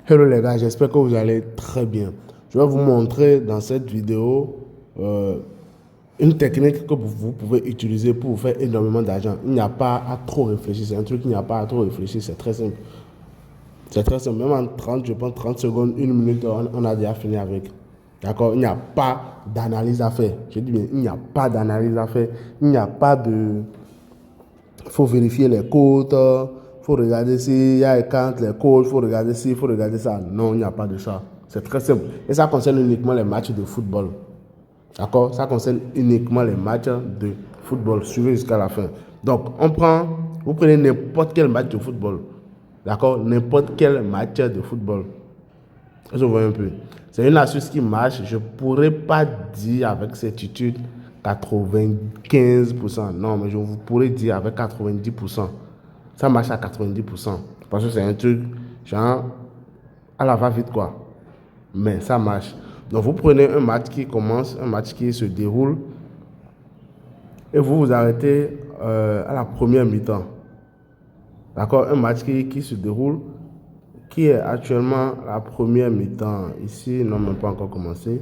Hello les gars, j'espère que vous allez très bien. Je vais vous montrer dans cette vidéo une technique que vous pouvez utiliser pour vous faire énormément d'argent. Il n'y a pas à trop réfléchir, c'est un truc qu'il n'y a pas à trop réfléchir, c'est très simple. C'est très simple, même en 30, je pense 30 secondes, une minute, on a déjà fini avec. D'accord? Il n'y a pas d'analyse à faire. Je dis bien, il n'y a pas d'analyse à faire. Il n'y a pas de... Il faut vérifier les codes, il faut regarder s'il y a quand les codes, il faut regarder ci, il faut regarder ça. Non, il n'y a pas de ça. C'est très simple. Et ça concerne uniquement les matchs de football. D'accord? Ça concerne uniquement les matchs de football. Suivez jusqu'à la fin. Donc, vous prenez n'importe quel match de football. D'accord? N'importe quel match de football. Je vois un peu. C'est une astuce qui marche. Je ne pourrais pas dire avec certitude 95%. Non, mais je vous pourrais dire avec 90%. Ça marche à 90%. Parce que c'est un truc, genre, à la va-vite, quoi. Mais ça marche. Donc, vous prenez un match qui commence, un match qui se déroule, et vous vous arrêtez à la première mi-temps. D'accord? Un match qui se déroule, qui est actuellement la première mi-temps. Ici, non, même pas encore commencé.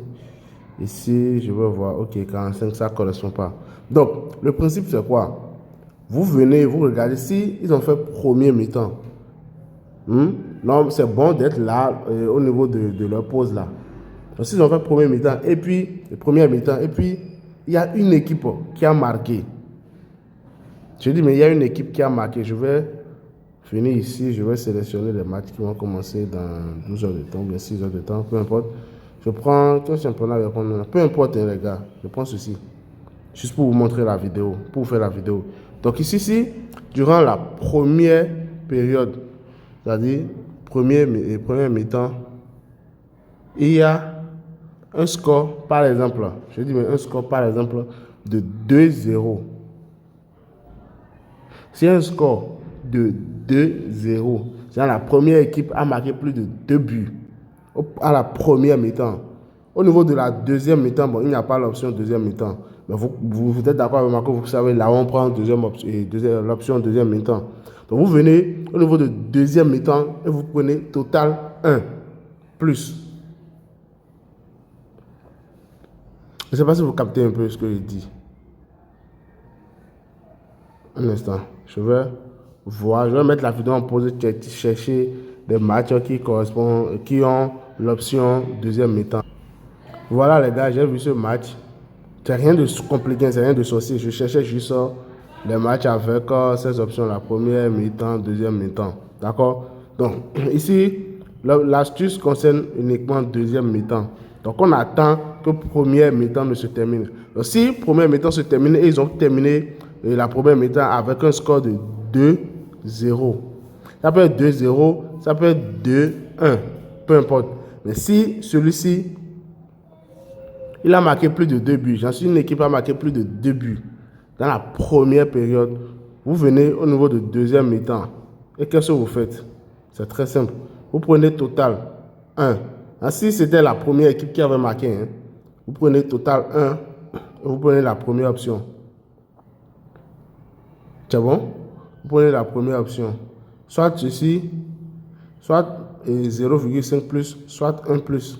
Ici, je vais voir, ok, 45, ça ne correspond pas. Donc, le principe, c'est quoi? Vous venez, vous regardez si ils ont fait premier mi-temps. Non, c'est bon d'être là au niveau de leur pause là. Donc, s'ils ont fait premier mi-temps, et puis, le premier mi-temps, et puis, il y a une équipe qui a marqué. Je dis, mais il y a une équipe qui a marqué. Je vais finir ici, je vais sélectionner les matchs qui vont commencer dans 12 heures de temps, bien 6 heures de temps, peu importe. Je prends tout championnat, peu importe les gars, je prends ceci. Juste pour vous montrer la vidéo, pour vous faire la vidéo. Donc ici, durant la première période, c'est-à-dire première mi-temps, il y a un score, par exemple, je dis mais un score, par exemple, de 2-0. C'est un score de 2-0. C'est-à-dire la première équipe a marqué plus de 2 buts à la première mi-temps. Au niveau de la deuxième mi-temps, bon, il n'y a pas l'option deuxième mi-temps. Mais vous êtes d'accord avec moi que vous savez, là on prend l'option deuxième mi-temps. Donc vous venez au niveau de deuxième mi-temps et vous prenez total 1 plus. Je ne sais pas si vous captez un peu ce que je dis. Un instant, je vais voir, je vais mettre la vidéo en pause, chercher des matchs qui correspondent, qui ont l'option deuxième mi-temps. Voilà les gars, j'ai vu ce match. C'est rien de compliqué, c'est rien de sorcier. Je cherchais juste les matchs avec ces options, la première mi-temps, deuxième mi-temps. D'accord? Donc, ici, l'astuce concerne uniquement deuxième mi-temps. Donc, on attend que première mi-temps ne se termine. Donc, si première mi-temps se termine et ils ont terminé la première mi-temps avec un score de 2-0. Ça peut être 2-0, ça peut être 2-1, peu importe. Mais si celui-ci il a marqué plus de 2 buts. J'en suis une équipe qui a marqué plus de 2 buts dans la première période. Vous venez au niveau de deuxième mi-temps. Et qu'est-ce que vous faites? C'est très simple. Vous prenez total 1. Si c'était la première équipe qui avait marqué, vous prenez total 1 et vous prenez la première option. C'est bon? Vous prenez la première option. Soit ceci, soit 0,5 plus, soit 1 plus.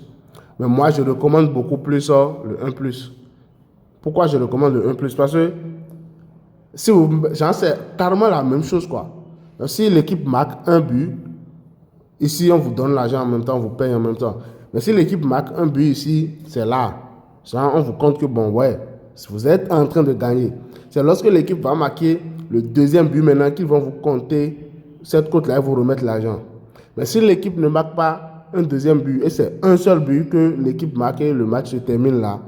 Mais moi, je recommande beaucoup plus le 1 plus. Pourquoi je recommande le 1 plus? Parce que si c'est carrément la même chose, quoi. Donc, si l'équipe marque un but, ici, on vous donne l'argent en même temps, on vous paye en même temps. Mais si l'équipe marque un but ici, c'est là. Genre, on vous compte que, bon, ouais, vous êtes en train de gagner. C'est lorsque l'équipe va marquer le deuxième but maintenant qu'ils vont vous compter cette cote-là et vous remettre l'argent. Mais si l'équipe ne marque pas un deuxième but, et c'est un seul but que l'équipe marque et le match se termine là,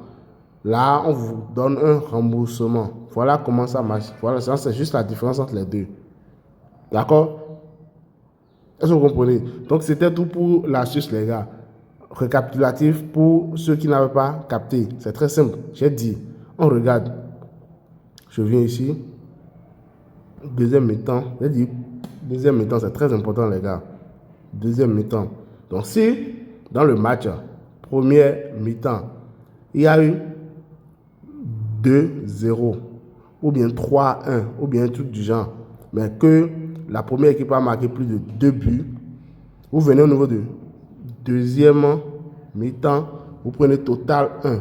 là, on vous donne un remboursement. Voilà comment ça marche. Voilà, ça, c'est juste la différence entre les deux. D'accord? Est-ce que vous comprenez? Donc, c'était tout pour l'astuce, les gars. Récapitulatif pour ceux qui n'avaient pas capté. C'est très simple. J'ai dit, on regarde. Je viens ici. Deuxième mi-temps. J'ai dit, deuxième mi-temps, c'est très important, les gars. Deuxième mi-temps. Donc, si dans le match, première mi-temps, il y a eu 2-0 ou bien 3-1 ou bien un truc du genre, mais que la première équipe a marqué plus de 2 buts, vous venez au niveau de deuxième mi-temps, vous prenez total 1.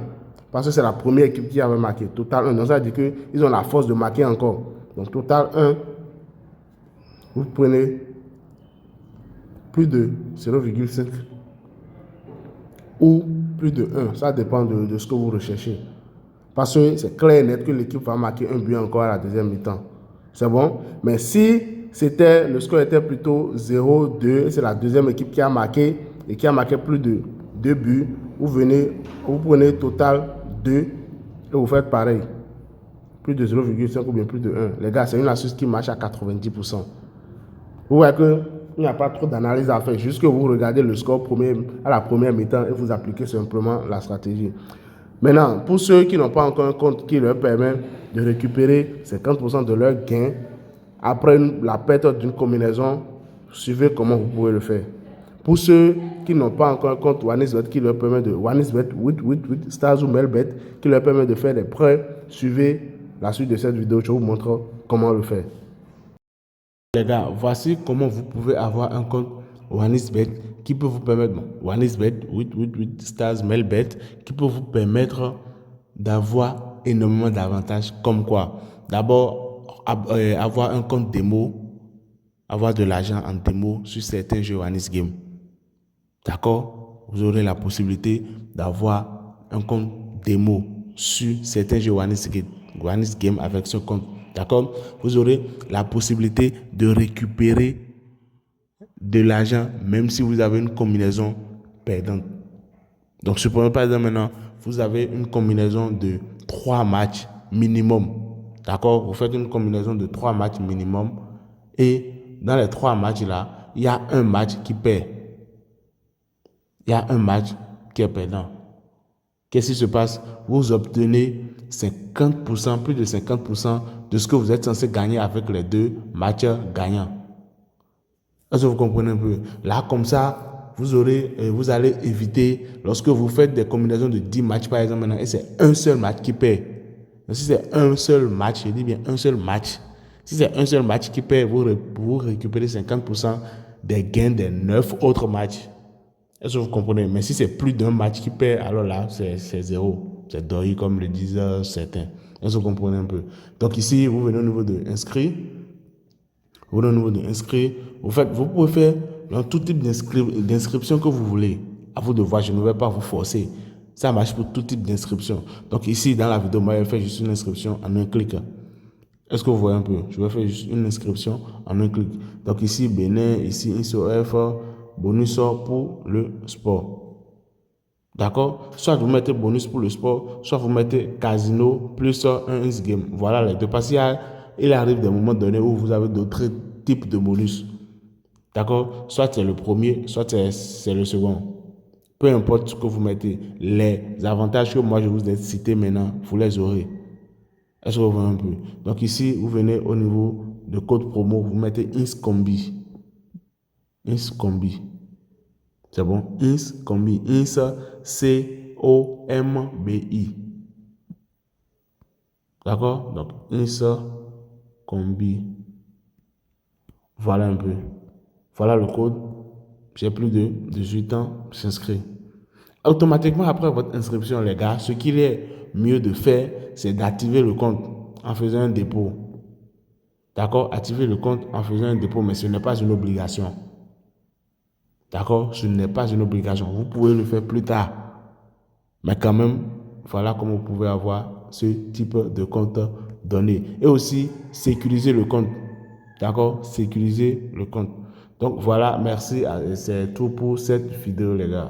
Parce que c'est la première équipe qui avait marqué. Total 1. Donc ça veut dire qu'ils ont la force de marquer encore. Donc total 1, vous prenez plus de 0,5 ou plus de 1. Ça dépend de ce que vous recherchez. Parce que c'est clair et net que l'équipe va marquer un but encore à la deuxième mi-temps. C'est bon? Mais si le score était plutôt 0-2, c'est la deuxième équipe qui a marqué et qui a marqué plus de 2 buts, vous prenez total 2 et vous faites pareil. Plus de 0,5 ou bien plus de 1. Les gars, c'est une astuce qui marche à 90%. Vous voyez qu'il n'y a pas trop d'analyse à faire. Juste que vous regardez le score à la première mi-temps et vous appliquez simplement la stratégie. Maintenant, pour ceux qui n'ont pas encore un compte qui leur permet de récupérer 50% de leur gain après la perte d'une combinaison, suivez comment vous pouvez le faire. Pour ceux qui n'ont pas encore un compte OneXBet qui leur permet de OneXBet with Stars ou Melbet qui leur permet de faire des prêts, suivez la suite de cette vidéo. Je vous montre comment le faire. Les gars, voici comment vous pouvez avoir un compte OneXBet qui peut vous permettre, OneXBet with Stars Melbet, qui peut vous permettre d'avoir énormément d'avantages comme quoi. D'abord, avoir un compte démo, avoir de l'argent en démo sur certains jeux OneXGame. D'accord? Vous aurez la possibilité d'avoir un compte démo sur certains jeux OneXGame avec ce compte. D'accord? Vous aurez la possibilité de récupérer de l'argent même si vous avez une combinaison perdante. Donc, supprenons par exemple maintenant, vous avez une combinaison de 3 matchs minimum. D'accord? Vous faites une combinaison de 3 matchs minimum et dans les 3 matchs là, il y a un match qui perd. Il y a un match qui est perdant. Qu'est-ce qui se passe? Vous obtenez 50%, plus de 50% de ce que vous êtes censé gagner avec les 2 matchs gagnants. Est-ce que vous comprenez un peu? Là, comme ça, vous allez éviter, lorsque vous faites des combinaisons de 10 matchs, par exemple, maintenant, et c'est un seul match qui perd. Donc, si c'est un seul match, je dis bien un seul match. Si c'est un seul match qui perd, vous récupérez 50% des gains des 9 autres matchs. Est-ce que vous comprenez? Mais si c'est plus d'un match qui perd, alors là, c'est zéro. C'est doré comme le disent certains. Est-ce que vous comprenez un peu? Donc ici, vous venez au niveau de inscrire. Vous pouvez faire dans tout type d'inscription que vous voulez. À vous de voir, je ne vais pas vous forcer. Ça marche pour tout type d'inscription. Donc ici, dans la vidéo, moi, je vais faire juste une inscription en un clic. Est-ce que vous voyez un peu? Je vais faire juste une inscription en un clic. Donc ici, Bénin, ici, ISOF, bonus pour le sport. D'accord? Soit vous mettez bonus pour le sport, soit vous mettez casino plus un game. Voilà les deux. Parce qu'il arrive des moments donnés où vous avez d'autres types de bonus. D'accord? Soit c'est le premier, soit c'est le second. Peu importe ce que vous mettez, les avantages que moi je vous ai cités maintenant, vous les aurez. Est-ce que vous voyez un peu? Donc ici, vous venez au niveau de code promo, vous mettez INSCOMBI. INSCOMBI. C'est bon? INSCOMBI. C-O-M-B-I. D'accord? Donc, INSCOMBI. Voilà un peu. Voilà le code. J'ai plus de 18 ans, j'inscris. Automatiquement, après votre inscription, les gars, ce qu'il est mieux de faire, c'est d'activer le compte en faisant un dépôt. D'accord? Activer le compte en faisant un dépôt, mais ce n'est pas une obligation. D'accord? Ce n'est pas une obligation. Vous pouvez le faire plus tard. Mais quand même, voilà comment vous pouvez avoir ce type de compte donné. Et aussi, sécuriser le compte. D'accord? Sécuriser le compte. Donc voilà, merci. C'est tout pour cette vidéo, les gars.